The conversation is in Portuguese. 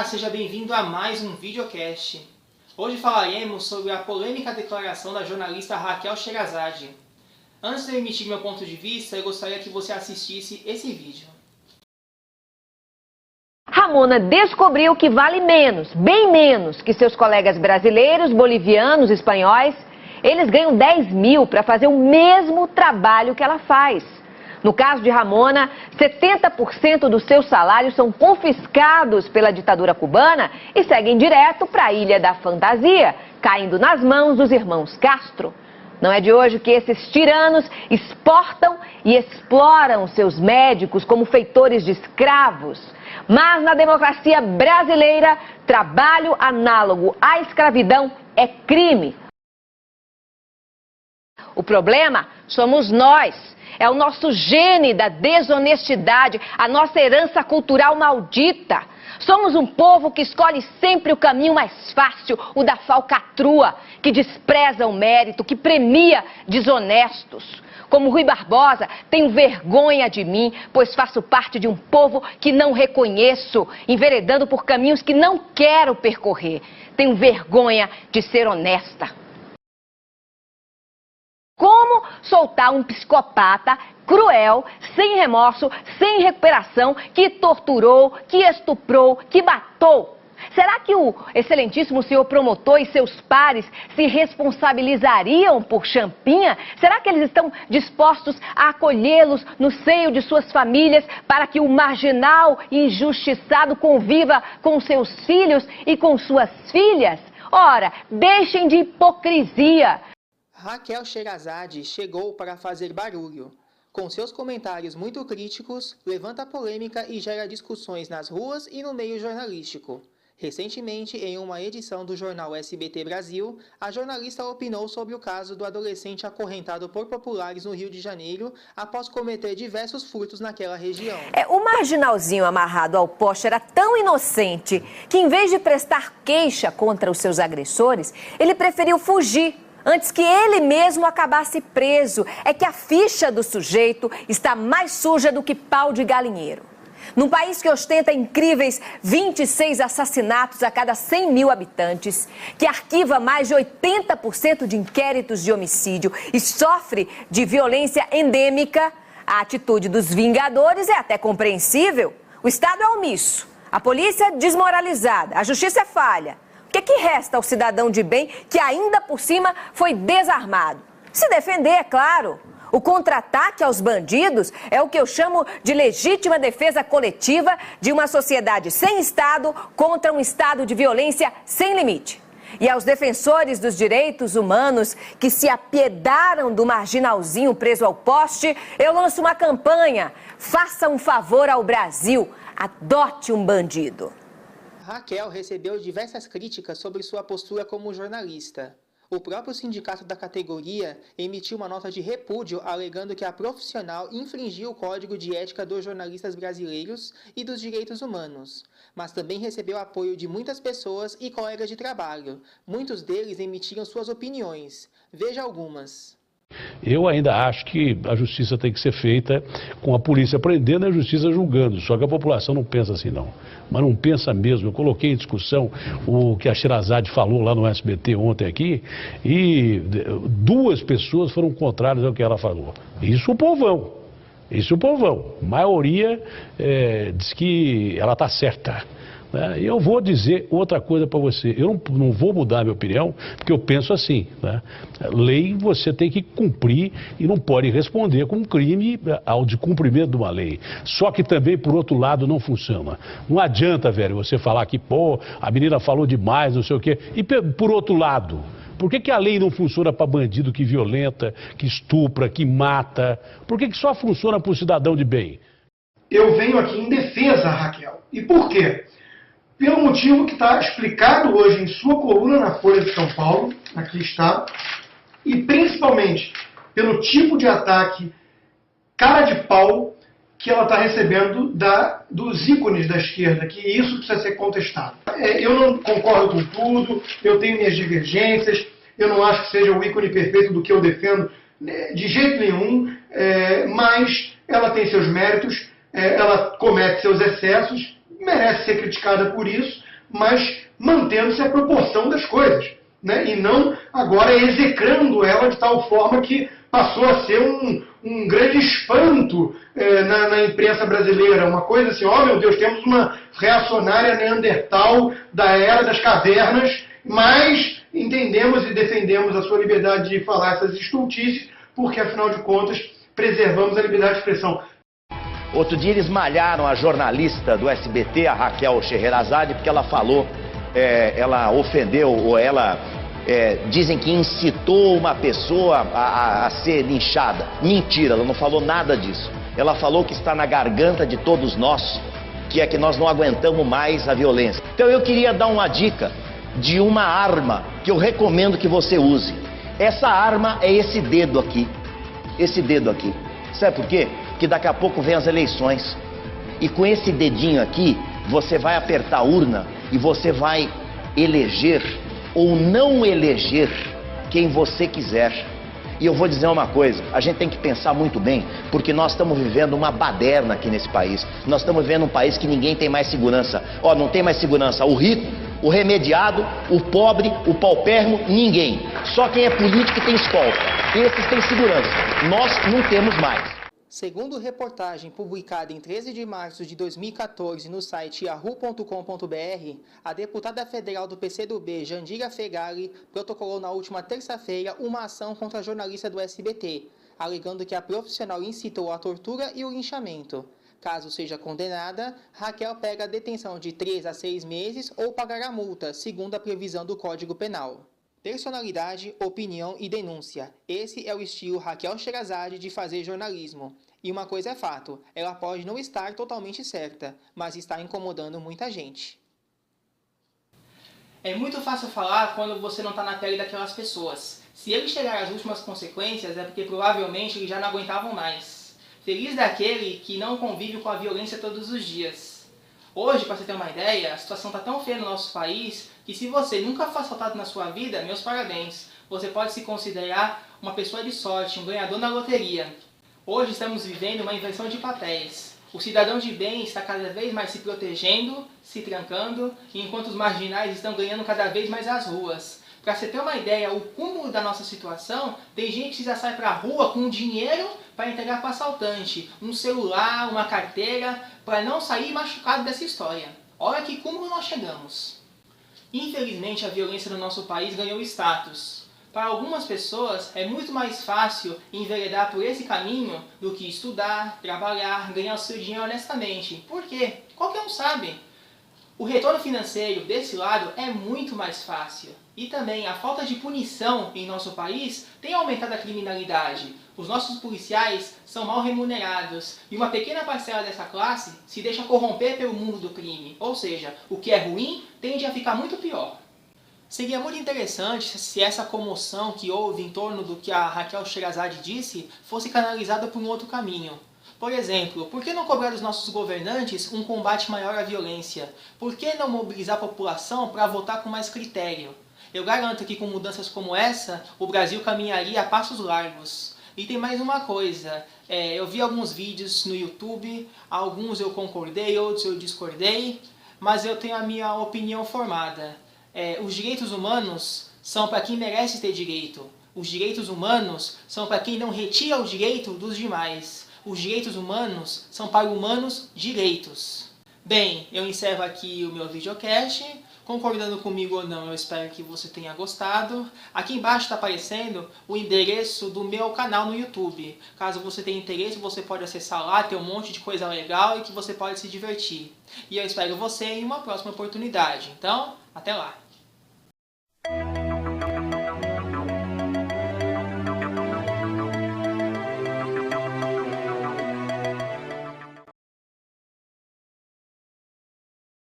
seja bem-vindo a mais um videocast. Hoje falaremos sobre a polêmica declaração da jornalista Raquel Sherazade. Antes de eu emitir meu ponto de vista, eu gostaria que você assistisse esse vídeo. Ramona descobriu que vale menos, bem menos, que seus colegas brasileiros, bolivianos, espanhóis. Eles ganham 10 mil para fazer o mesmo trabalho que ela faz. No caso de Ramona, 70% dos seus salários são confiscados pela ditadura cubana e seguem direto para a Ilha da Fantasia, caindo nas mãos dos irmãos Castro. Não é de hoje que esses tiranos exportam e exploram seus médicos como feitores de escravos. Mas na democracia brasileira, trabalho análogo à escravidão é crime. O problema somos nós. É o nosso gene da desonestidade, a nossa herança cultural maldita. Somos um povo que escolhe sempre o caminho mais fácil, o da falcatrua, que despreza o mérito, que premia desonestos. Como Rui Barbosa, tenho vergonha de mim, pois faço parte de um povo que não reconheço, enveredando por caminhos que não quero percorrer. Tenho vergonha de ser honesta. Como soltar um psicopata cruel, sem remorso, sem recuperação, que torturou, que estuprou, que matou? Será que o excelentíssimo senhor promotor e seus pares se responsabilizariam por Champinha? Será que eles estão dispostos a acolhê-los no seio de suas famílias para que o marginal e injustiçado conviva com seus filhos e com suas filhas? Ora, deixem de hipocrisia. Raquel Sherazade chegou para fazer barulho. Com seus comentários muito críticos, levanta polêmica e gera discussões nas ruas e no meio jornalístico. Recentemente, em uma edição do jornal SBT Brasil, a jornalista opinou sobre o caso do adolescente acorrentado por populares no Rio de Janeiro após cometer diversos furtos naquela região. O marginalzinho amarrado ao poste era tão inocente que, em vez de prestar queixa contra os seus agressores, ele preferiu fugir antes que ele mesmo acabasse preso. É que a ficha do sujeito está mais suja do que pau de galinheiro. Num país que ostenta incríveis 26 assassinatos a cada 100 mil habitantes, que arquiva mais de 80% de inquéritos de homicídio e sofre de violência endêmica, a atitude dos vingadores é até compreensível. O Estado é omisso, a polícia desmoralizada, a justiça é falha. O que resta ao cidadão de bem que ainda por cima foi desarmado? Se defender, é claro. O contra-ataque aos bandidos é o que eu chamo de legítima defesa coletiva de uma sociedade sem Estado contra um estado de violência sem limite. E aos defensores dos direitos humanos que se apiedaram do marginalzinho preso ao poste, eu lanço uma campanha. Faça um favor ao Brasil. Adote um bandido. Raquel recebeu diversas críticas sobre sua postura como jornalista. O próprio sindicato da categoria emitiu uma nota de repúdio alegando que a profissional infringiu o Código de Ética dos Jornalistas Brasileiros e dos Direitos Humanos, mas também recebeu apoio de muitas pessoas e colegas de trabalho. Muitos deles emitiram suas opiniões. Veja algumas. Eu ainda acho que a justiça tem que ser feita com a polícia prendendo e a justiça julgando, só que a população não pensa assim não, mas não pensa mesmo. Eu coloquei em discussão o que a Sherazade falou lá no SBT ontem aqui e 2 pessoas foram contrárias ao que ela falou. Isso o povão, a maioria diz que ela está certa. E eu vou dizer outra coisa para você, eu não vou mudar a minha opinião, porque eu penso assim, né? Lei você tem que cumprir e não pode responder com crime ao de cumprimento de uma lei. Só que também, por outro lado, não funciona. Não adianta, velho, você falar que, pô, a menina falou demais, não sei o quê. E por outro lado, por que a lei não funciona para bandido que violenta, que estupra, que mata? Por que só funciona para o cidadão de bem? Eu venho aqui em defesa, Raquel. E por quê? Pelo motivo que está explicado hoje em sua coluna na Folha de São Paulo, aqui está, e principalmente pelo tipo de ataque cara de pau que ela está recebendo dos ícones da esquerda, que isso precisa ser contestado. Eu não concordo com tudo, eu tenho minhas divergências, eu não acho que seja o ícone perfeito do que eu defendo de jeito nenhum, mas ela tem seus méritos, ela comete seus excessos, merece ser criticada por isso, mas mantendo-se a proporção das coisas, né? E não agora execrando ela de tal forma que passou a ser um grande espanto na imprensa brasileira. Uma coisa assim, ó meu Deus, temos uma reacionária neandertal da era das cavernas, mas entendemos e defendemos a sua liberdade de falar essas estultices, porque afinal de contas preservamos a liberdade de expressão. Outro dia eles malharam a jornalista do SBT, a Raquel Scheherazade, porque ela falou, ela ofendeu, ou ela, dizem que incitou uma pessoa a ser linchada. Mentira, ela não falou nada disso. Ela falou que está na garganta de todos nós, que é que nós não aguentamos mais a violência. Então eu queria dar uma dica de uma arma que eu recomendo que você use. Essa arma é esse dedo aqui. Esse dedo aqui. Sabe por quê? Porque daqui a pouco vem as eleições. E com esse dedinho aqui, você vai apertar a urna e você vai eleger ou não eleger quem você quiser. E eu vou dizer uma coisa, a gente tem que pensar muito bem, porque nós estamos vivendo uma baderna aqui nesse país. Nós estamos vivendo um país que ninguém tem mais segurança. Ó, não tem mais segurança o rico, o remediado, o pobre, o paupérrimo, ninguém. Só quem é político tem escolta. Esses têm segurança. Nós não temos mais. Segundo reportagem publicada em 13 de março de 2014 no site yahoo.com.br, a deputada federal do PCdoB, Jandira Fegali, protocolou na última terça-feira uma ação contra a jornalista do SBT, alegando que a profissional incitou a tortura e o linchamento. Caso seja condenada, Raquel pega a detenção de 3 a 6 meses ou pagará multa, segundo a previsão do Código Penal. Personalidade, opinião e denúncia. Esse é o estilo Raquel Scheherazade de fazer jornalismo. E uma coisa é fato, ela pode não estar totalmente certa, mas está incomodando muita gente. É muito fácil falar quando você não está na pele daquelas pessoas. Se eles chegarem às últimas consequências, é porque provavelmente eles já não aguentavam mais. Feliz daquele que não convive com a violência todos os dias. Hoje, para você ter uma ideia, a situação está tão feia no nosso país que se você nunca foi assaltado na sua vida, meus parabéns. Você pode se considerar uma pessoa de sorte, um ganhador na loteria. Hoje estamos vivendo uma inversão de papéis. O cidadão de bem está cada vez mais se protegendo, se trancando, enquanto os marginais estão ganhando cada vez mais as ruas. Para você ter uma ideia, o cúmulo da nossa situação, tem gente que já sai para a rua com dinheiro para entregar para assaltante, um celular, uma carteira, para não sair machucado dessa história. Olha que cúmulo nós chegamos. Infelizmente, a violência no nosso país ganhou status. Para algumas pessoas, é muito mais fácil enveredar por esse caminho do que estudar, trabalhar, ganhar o seu dinheiro honestamente. Por quê? Qualquer um sabe. O retorno financeiro desse lado é muito mais fácil. E também a falta de punição em nosso país tem aumentado a criminalidade. Os nossos policiais são mal remunerados e uma pequena parcela dessa classe se deixa corromper pelo mundo do crime. Ou seja, o que é ruim tende a ficar muito pior. Seria muito interessante se essa comoção que houve em torno do que a Raquel Scheherazade disse fosse canalizada por um outro caminho. Por exemplo, por que não cobrar dos nossos governantes um combate maior à violência? Por que não mobilizar a população para votar com mais critério? Eu garanto que com mudanças como essa, o Brasil caminharia a passos largos. E tem mais uma coisa, eu vi alguns vídeos no YouTube, alguns eu concordei, outros eu discordei, mas eu tenho a minha opinião formada. Os direitos humanos são para quem merece ter direito. Os direitos humanos são para quem não retira o direito dos demais. Os direitos humanos são para humanos direitos. Bem, eu encerro aqui o meu videocast. Concordando comigo ou não, eu espero que você tenha gostado. Aqui embaixo está aparecendo o endereço do meu canal no YouTube. Caso você tenha interesse, você pode acessar lá, tem um monte de coisa legal e que você pode se divertir. E eu espero você em uma próxima oportunidade. Então, até lá!